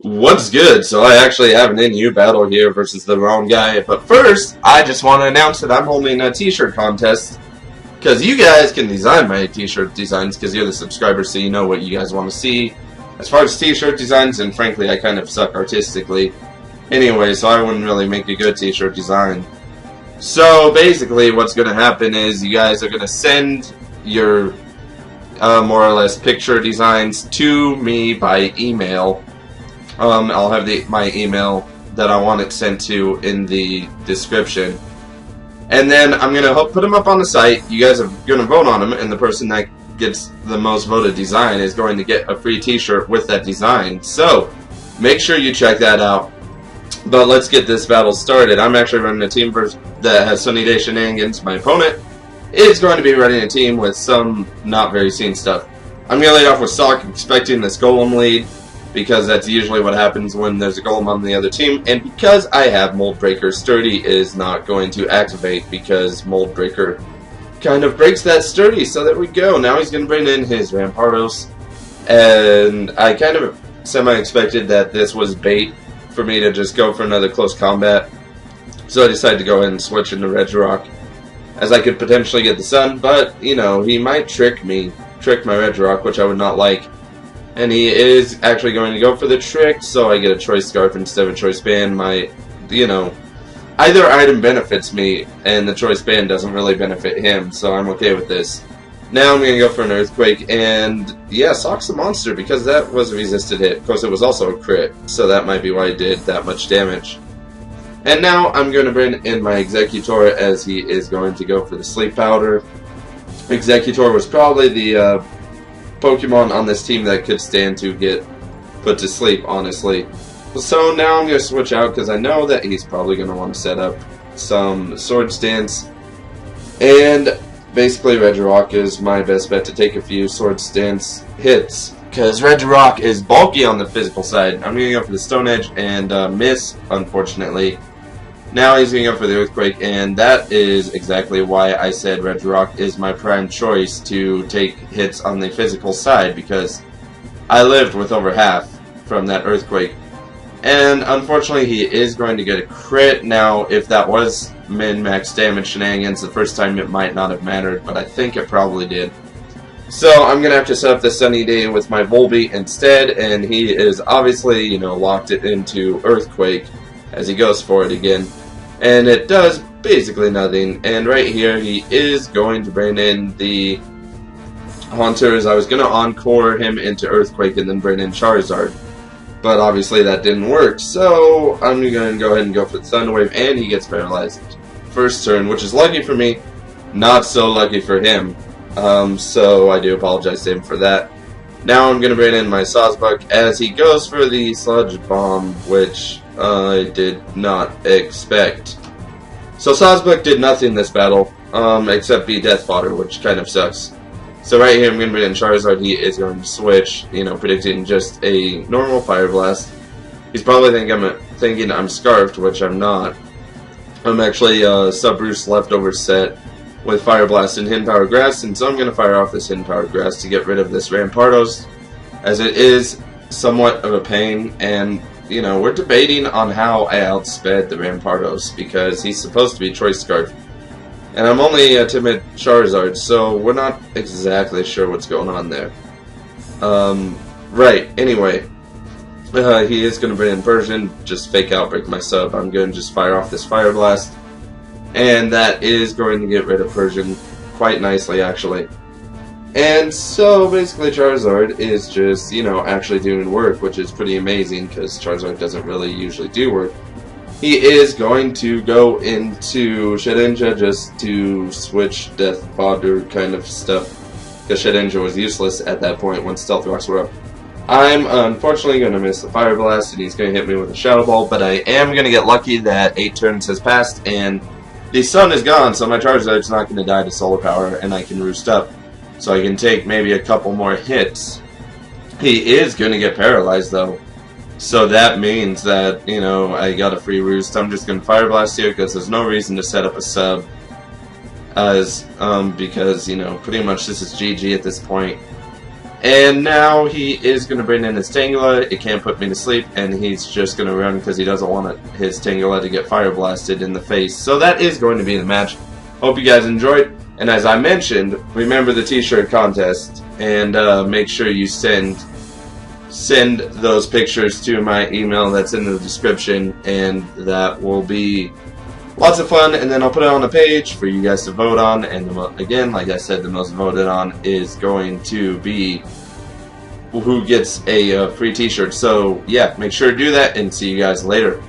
What's good? So I actually have an NU battle here versus the wrong guy. But first, I just want to announce that I'm holding a t-shirt contest. Because you guys can design my t-shirt designs because you're the subscribers, so you know what you guys want to see. As far as t-shirt designs, and frankly, I kind of suck artistically. Anyway, so I wouldn't really make a good t-shirt design. So basically, what's going to happen is you guys are going to send your more or less picture designs to me by email. I'll have my email that I want it sent to in the description. And then I'm going to put them up on the site. You guys are going to vote on them, and the person that gets the most voted design is going to get a free t-shirt with that design. So, make sure you check that out. But let's get this battle started. I'm actually running a team that has Sunny Day Shenanigans. My opponent is going to be running a team with some not very seen stuff. I'm going to lead off with Sock, expecting this Golem lead, because that's usually what happens when there's a Golem on the other team, and because I have Mold Breaker, Sturdy is not going to activate because Mold Breaker kind of breaks that Sturdy, so there we go. Now he's going to bring in his Rampardos, and I kind of semi-expected that this was bait for me to just go for another close combat, so I decided to go ahead and switch into Regirock, as I could potentially get the Sun, but, you know, he might trick my Regirock, which I would not like. And he is actually going to go for the trick, so I get a Choice Scarf instead of a Choice Band. Either item benefits me, and the Choice Band doesn't really benefit him, so I'm okay with this. Now I'm going to go for an Earthquake, and yeah, Sock's a monster, because that was a resisted hit. Of course, it was also a crit, so that might be why it did that much damage. And now I'm going to bring in my Executor, as he is going to go for the Sleep Powder. Executor was probably the Pokemon on this team that could stand to get put to sleep, honestly. So now I'm going to switch out because I know that he's probably going to want to set up some Swords Dance. And basically Regirock is my best bet to take a few Swords Dance hits, because Regirock is bulky on the physical side. I'm going to go for the Stone Edge and miss, unfortunately. Now he's going to go for the Earthquake, and that is exactly why I said Regirock is my prime choice to take hits on the physical side, because I lived with over half from that Earthquake. And unfortunately he is going to get a crit. Now if that was min-max damage Shenanigans the first time, it might not have mattered, but I think it probably did. So I'm going to have to set up the Sunny Day with my Volbeat instead, and he is obviously, you know, locked it into Earthquake as he goes for it again. And it does basically nothing. And right here he is going to bring in the Haunters. I was going to Encore him into Earthquake and then bring in Charizard, but obviously that didn't work. So I'm going to go ahead and go for the Thunder Wave, and he gets paralyzed first turn, which is lucky for me, not so lucky for him. So I do apologize to him for that. Now I'm going to bring in my Sawsbuck as he goes for the Sludge Bomb, which I did not expect. So Sawsbuck did nothing this battle, except be Death Fodder, which kind of sucks. So right here I'm going to bring in Charizard. He is going to switch, you know, predicting just a normal Fire Blast. He's probably thinking I'm Scarfed, which I'm not. I'm actually Subroost Leftover set with Fire Blast and Hidden Power Grass, and so I'm going to fire off this Hidden Power Grass to get rid of this Rampardos, as it is somewhat of a pain. And you know, we're debating on how I outsped the Rampardos, because he's supposed to be Choice Scarf, and I'm only a timid Charizard, so we're not exactly sure what's going on there. Right, anyway, he is going to bring in Persian, just fake outbreak my sub. I'm going to just fire off this Fire Blast, and that is going to get rid of Persian quite nicely, actually. And so basically Charizard is just, you know, actually doing work, which is pretty amazing, because Charizard doesn't really usually do work. He is going to go into Shedinja just to switch Death Fodder kind of stuff, because Shedinja was useless at that point when Stealth Rocks were up. I'm unfortunately going to miss the Fire Blast, and he's going to hit me with a Shadow Ball, but I am going to get lucky that 8 turns has passed, and the Sun is gone, so my Charizard's not going to die to Solar Power, and I can roost up. So I can take maybe a couple more hits. He is going to get paralyzed though. So that means that, you know, I got a free roost. I'm just going to Fire Blast here because there's no reason to set up a sub. Because, you know, pretty much this is GG at this point. And now he is going to bring in his Tangela. It can't put me to sleep, and he's just going to run because he doesn't want his Tangela to get fire blasted in the face. So that is going to be the match. Hope you guys enjoyed. And as I mentioned, remember the t-shirt contest, and make sure you send those pictures to my email that's in the description, and that will be lots of fun. And then I'll put it on the page for you guys to vote on, and again, like I said, the most voted on is going to be who gets a free t-shirt. So yeah, make sure to do that, and see you guys later.